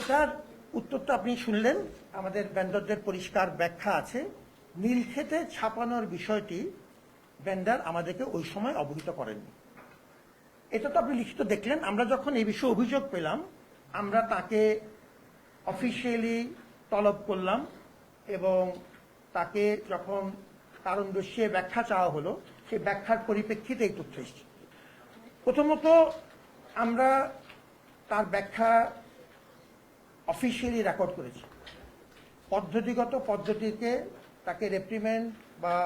এটার উত্তরটা আপনি শুনলেন, আমাদের ভেন্ডরদের পরিষ্কার ব্যাখ্যা আছে। নীলক্ষেতে ছাপানোর বিষয়টি ভেন্ডর আমাদেরকে ওই সময় অবহিত করেননি। এটা তো আপনি লিখিত দেখলেন। আমরা যখন এই বিষয়ে অভিযোগ পেলাম, আমরা তাকে অফিসিয়ালি তলব করলাম এবং তাকে যখন কারণ দর্শিয়ে ব্যাখ্যা চাওয়া হলো, সেই ব্যাখ্যার পরিপ্রেক্ষিতে এই তথ্য এসেছে। প্রথমত, আমরা তার ব্যাখ্যা অফিসিয়ালি রেকর্ড করেছি। পদ্ধতিগত পদ্ধতিতে তাকে রেপ্রিমেন্ড বা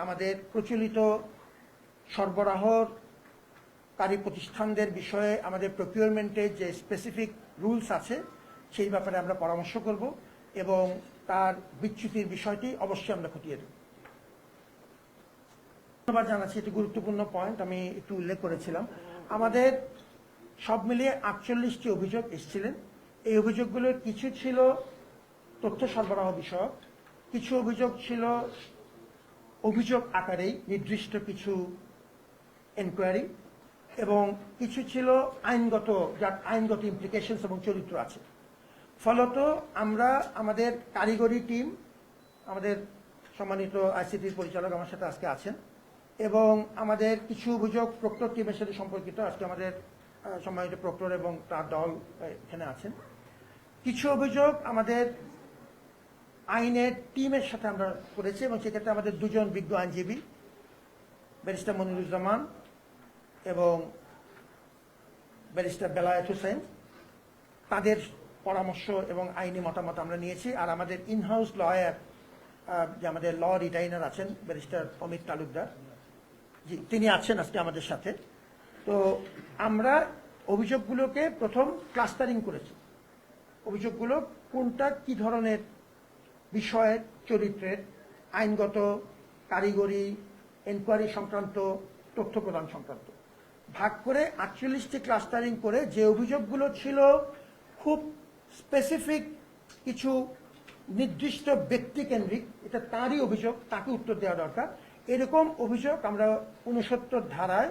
আমাদের প্রচলিত সরবরাহকারী প্রতিষ্ঠানদের বিষয়ে আমাদের প্রকিউরমেন্টের যে স্পেসিফিক রুলস আছে সেই ব্যাপারে আমরা পরামর্শ করব এবং তার বিচ্যুতির বিষয়টি অবশ্যই আমরা খতিয়ে দেব। ধন্যবাদ জানাচ্ছি। এটি গুরুত্বপূর্ণ পয়েন্ট, আমি একটু উল্লেখ করেছিলাম। আমাদের সব মিলিয়ে 48টি অভিযোগ এসেছিলেন। এই অভিযোগগুলোর কিছু ছিল তথ্য সরবরাহ বিষয়ক, কিছু অভিযোগ ছিল অভিযোগ আকারেই নির্দিষ্ট কিছু এনকোয়ারি, এবং কিছু ছিল আইনগত, যার আইনগত ইমপ্লিকেশনস এবং চরিত্র আছে। ফলত আমরা আমাদের কারিগরি টিম, আমাদের সম্মানিত আইসিটির পরিচালক আমার সাথে আজকে আছেন, এবং আমাদের কিছু অভিযোগ প্রক্টর টিমের সাথে সম্পর্কিত। আজকে আমাদের সম্মানিত প্রক্টর এবং তার দল এখানে আছেন। কিছু অভিযোগ আমাদের আইনের টিমের সাথে আমরা করেছি এবং সেক্ষেত্রে আমাদের দুজন বিজ্ঞ আইনজীবী, ব্যারিস্টার মনিরুজ্জামান এবং ব্যারিস্টার বেলায়েত হোসেন, তাদের পরামর্শ এবং আইনি মতামত আমরা নিয়েছি। আর আমাদের ইনহাউস লয়ার, যে আমাদের ল রিটাইনার আছেন ব্যারিস্টার অমিত তালুকদার, জি, তিনি আছেন আজকে আমাদের সাথে। তো আমরা অভিযোগগুলোকে প্রথম ক্লাস্টারিং করেছি। অভিযোগগুলো কোনটা কি ধরনের বিষয়ের, চরিত্রের, আইনগত, কারিগরি, এনকোয়ারি সংক্রান্ত, তথ্য প্রদান সংক্রান্ত ভাগ করে 48টি ক্লাস্টারিং করে যে অভিযোগগুলো ছিল খুব স্পেসিফিক, কিছু নির্দিষ্ট ব্যক্তিকেন্দ্রিক, এটা তারই অভিযোগ, তাকে উত্তর দেওয়া দরকার, এরকম অভিযোগ আমরা 69 ধারায়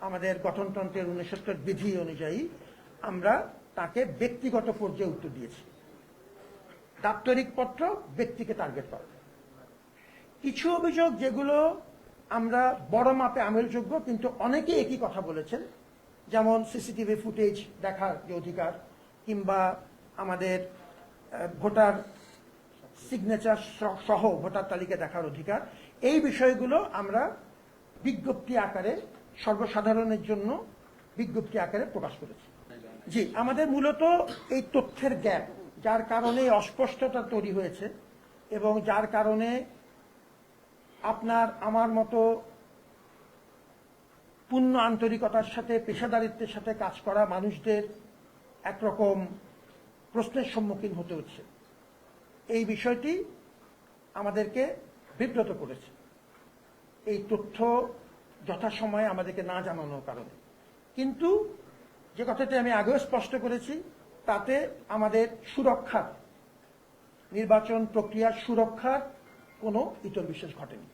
আমাদের গঠনতন্ত্রের 69 বিধি অনুযায়ী আমরা তাকে ব্যক্তিগত পর্যায়ে উত্তর দিয়েছি। দাপ্তরিক পত্র ব্যক্তিকে টার্গেট করে। কিছু অভিযোগ যেগুলো আমরা বড় মাপে আমলযোগ্য, কিন্তু অনেকে একই কথা বলেছেন, যেমন সিসিটিভি ফুটেজ দেখার যে অধিকার, কিংবা আমাদের ভোটার সিগনেচার সহ ভোটার তালিকা দেখার অধিকার, এই বিষয়গুলো আমরা বিজ্ঞপ্তি আকারে সর্বসাধারণের জন্য বিজ্ঞপ্তি আকারে প্রকাশ করেছি। জি, আমাদের মূলত এই তথ্যের গ্যাপ, যার কারণে অস্পষ্টতা তৈরি হয়েছে এবং যার কারণে আপনার আমার মতো পূর্ণ আন্তরিকতার সাথে, পেশাদারিত্বের সাথে কাজ করা মানুষদের একরকম প্রশ্নের সম্মুখীন হতে হচ্ছে। এই বিষয়টি আমাদেরকে বিব্রত করেছে, এই তথ্য যথাসময়ে আমাদেরকে না জানানোর কারণে। কিন্তু যে কথাটি আমি আগেও স্পষ্ট করেছি, তাতে আমাদের সুরক্ষার, নির্বাচন প্রক্রিয়ার সুরক্ষার কোনো ইতর বিশেষ ঘটেনি।